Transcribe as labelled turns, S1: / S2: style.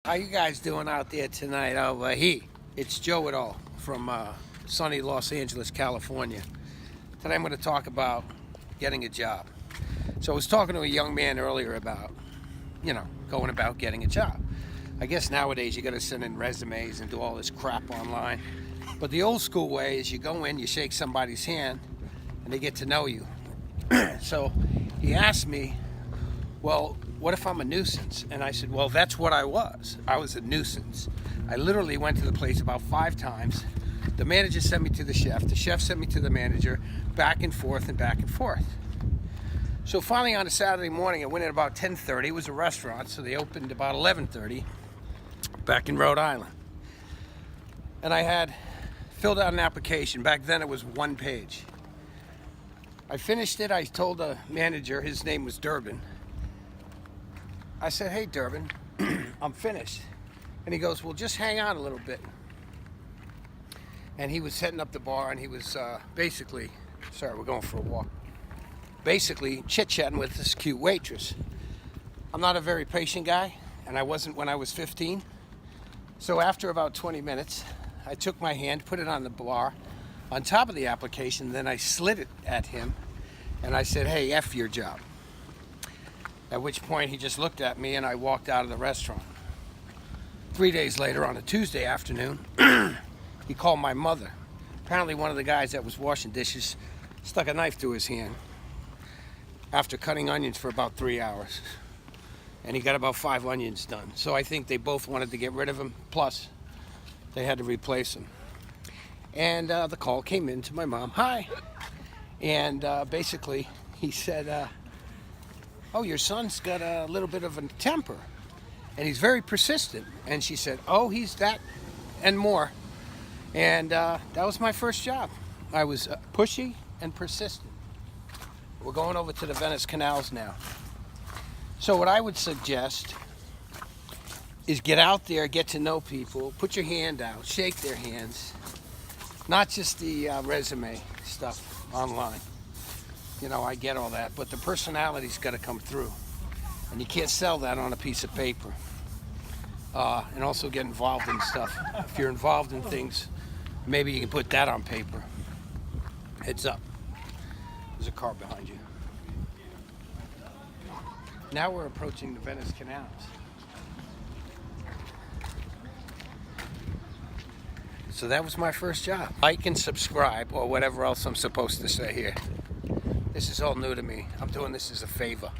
S1: How you guys doing out there tonight? It's Joe at all from sunny Los Angeles, California. Today I'm going to talk about getting a job. So I was talking to a young man earlier about, going about getting a job. I guess nowadays you got to send in resumes and do all this crap online. But the old school way is you go in, you shake somebody's hand, and they get to know you. So he asked me, well, what if I'm a nuisance? And I said, well, that's what I was. I was a nuisance. I literally went to the place about 5 times. The manager sent me to the chef sent me to the manager, back and forth and back and forth. So finally on a Saturday morning, I went at about 10:30. It was a restaurant, so they opened about 11:30 back in Rhode Island. And I had filled out an application. Back then it was 1 page. I finished it. I told the manager, his name was Durbin. I said, hey, Durbin, I'm finished. And he goes, well, just hang on a little bit. And he was setting up the bar, and he was basically, sorry, we're going for a walk, basically chit-chatting with this cute waitress. I'm not a very patient guy, and I wasn't when I was 15. So after about 20 minutes, I took my hand, put it on the bar, on top of the application, then I slid it at him, and I said, hey, F your job. At which point he just looked at me and I walked out of the restaurant. 3 days later, on a Tuesday afternoon, he called my mother. Apparently one of the guys that was washing dishes stuck a knife through his hand after cutting onions for about 3 hours. And he got about 5 onions done. So I think they both wanted to get rid of him, plus they had to replace him. And the call came in to my mom. Hi. And basically he said, oh, your son's got a little bit of a temper, and he's very persistent. And she said, oh, he's that and more. And that was my first job. I was pushy and persistent. We're going over to the Venice Canals now. So what I would suggest is get out there, get to know people, put your hand out, shake their hands, not just the resume stuff online. I get all that, but the personality's got to come through. And you can't sell that on a piece of paper. And also get involved in stuff. If you're involved in things, maybe you can put that on paper. Heads up. There's a car behind you. Now we're approaching the Venice Canals. So that was my first job. Like and subscribe, or whatever else I'm supposed to say here. This is all new to me. I'm doing this as a favor.